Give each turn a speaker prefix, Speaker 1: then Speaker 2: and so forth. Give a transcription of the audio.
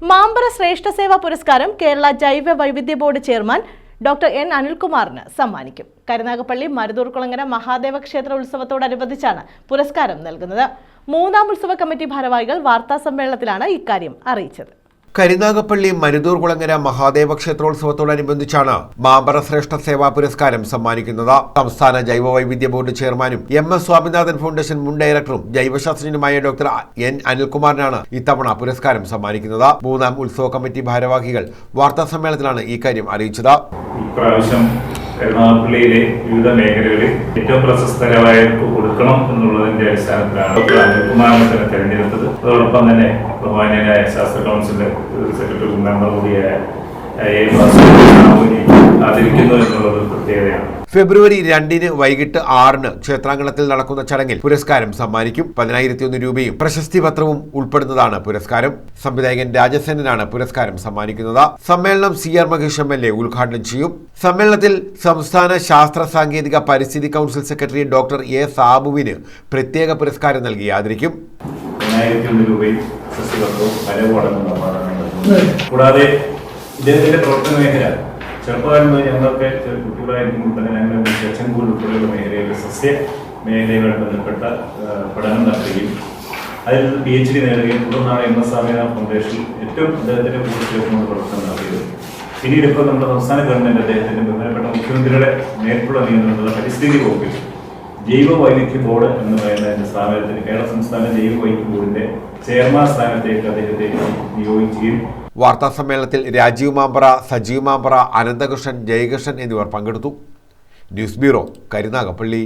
Speaker 1: മാമ്പറ ശ്രേഷ്ഠ സേവാ പുരസ്കാരം കേരള ജൈവ വൈവിധ്യ ബോർഡ് ചെയർമാൻ ഡോക്ടർ എൻ അനിൽകുമാറിന് സമ്മാനിക്കും. കരുനാഗപ്പള്ളി മരുതൂർകുളങ്ങര മഹാദേവ ക്ഷേത്ര ഉത്സവത്തോടനുബന്ധിച്ചാണ് പുരസ്കാരം നൽകുന്നത്. മൂന്നാം ഉത്സവ കമ്മിറ്റി ഭാരവാഹികൾ വാർത്താസമ്മേളനത്തിലാണ് ഇക്കാര്യം അറിയിച്ചത്.
Speaker 2: കരുനാഗപ്പള്ളി മരുതൂർകുളങ്ങര മഹാദേവ ക്ഷേത്രോത്സവത്തോടനുബന്ധിച്ചാണ് മാമ്പറ ശ്രേഷ്ഠ സേവാ പുരസ്കാരം സമ്മാനിക്കുന്നത്. സംസ്ഥാന ജൈവ വൈവിധ്യ ബോർഡ് ചെയർമാനും MS സ്വാമിനാഥൻ ഫൗണ്ടേഷൻ മുൻ ഡയറക്ടറും ജൈവശാസ്ത്രജ്ഞനുമായ ഡോക്ടർ എൻ അനിൽകുമാറിനാണ് ഇത്തവണ പുരസ്കാരം സമ്മാനിക്കുന്നത്. മൂന്നാം ഉത്സവ കമ്മിറ്റി ഭാരവാഹികൾ വാർത്താസമ്മേളനത്തിലാണ് ഇക്കാര്യം അറിയിച്ചത്.
Speaker 3: കരുനാഗപ്പള്ളിയിലെ വിവിധ മേഖലകളിൽ ഏറ്റവും പ്രശസ്തരായവർക്ക് കൊടുക്കണം എന്നുള്ളതിന്റെ അടിസ്ഥാനത്തിലാണ് ഡോക്ടർ അനിൽകുമാറിനെ തന്നെ തെരഞ്ഞെടുത്തത്. അതോടൊപ്പം തന്നെ ബഹുമാന്യനായ ശാസ്ത്ര കൗൺസിലിന്റെ സെക്രട്ടറി മെമ്പർ കൂടിയായ ആദരിക്കുന്നു എന്നുള്ളത് പ്രത്യേകതയാണ്.
Speaker 2: ഫെബ്രുവരി 2 വൈകിട്ട് 6 ക്ഷേത്രാങ്കണത്തിൽ നടക്കുന്ന ചടങ്ങിൽ പുരസ്കാരം സമ്മാനിക്കും. 10,001 രൂപയും പ്രശസ്തി പത്രവും ഉൾപ്പെടുന്നതാണ് പുരസ്കാരം. സംവിധായകൻ രാജസേനനാണ് പുരസ്കാരം സമ്മാനിക്കുന്നത്. സമ്മേളനം CR മഹേഷ് MLA ഉദ്ഘാടനം ചെയ്യും. സമ്മേളനത്തിൽ സംസ്ഥാന ശാസ്ത്ര സാങ്കേതിക പരിസ്ഥിതി കൗൺസിൽ സെക്രട്ടറി ഡോക്ടർ A സാബുവിന് പ്രത്യേക പുരസ്കാരം നൽകി ആദരിക്കും.
Speaker 3: 10,001 രൂപയും കൂടാതെ ഇദ്ദേഹത്തിന്റെ പ്രവർത്തന മേഖല ചെറുപ്പകാലം മുതൽ ഞങ്ങൾക്ക് കുട്ടികളായിരിക്കുമ്പോൾ തന്നെ ഞങ്ങൾ ചെച്ചൻകൂർ ഉൾപ്പെടെയുള്ള മേഖലയിൽ സസ്യ മേഖലയുമായി ബന്ധപ്പെട്ട പഠനം നടത്തുകയും അതിൽ PhD നേടുകയും തുടർന്നാണ് MS സ്വാമിനാഥൻ ഫൗണ്ടേഷൻ ഏറ്റവും അദ്ദേഹത്തിന്റെ കൂട്ടുചേർന്നുകൊണ്ട് പ്രവർത്തനം നടത്തിയത്. പിന്നീട് ഇപ്പോൾ നമ്മുടെ സംസ്ഥാന ഗവൺമെന്റ് അദ്ദേഹത്തിന്റെ ബഹുമാനപ്പെട്ട മുഖ്യമന്ത്രിയുടെ നേരിട്ടുള്ള നിയന്ത്രണത്തിലുള്ള പരിസ്ഥിതി വകുപ്പിൽ ജൈവ വൈവിധ്യ ബോർഡ് എന്ന് പറയുന്ന സ്ഥാപനത്തിന് കേരള സംസ്ഥാന ജൈവ വൈവിധ്യ ബോർഡിന്റെ ചെയർമാൻ സ്ഥാനത്തേക്ക് അദ്ദേഹത്തെ നിയോഗിക്കുകയും.
Speaker 2: വാർത്താ സമ്മേളനത്തിൽ രാജീവ് മാമ്പറ, സജീവ് മാമ്പറ, അനന്തകൃഷ്ണൻ, ജയകൃഷ്ണൻ എന്നിവർ പങ്കെടുത്തു. News bureau, Karunagappally.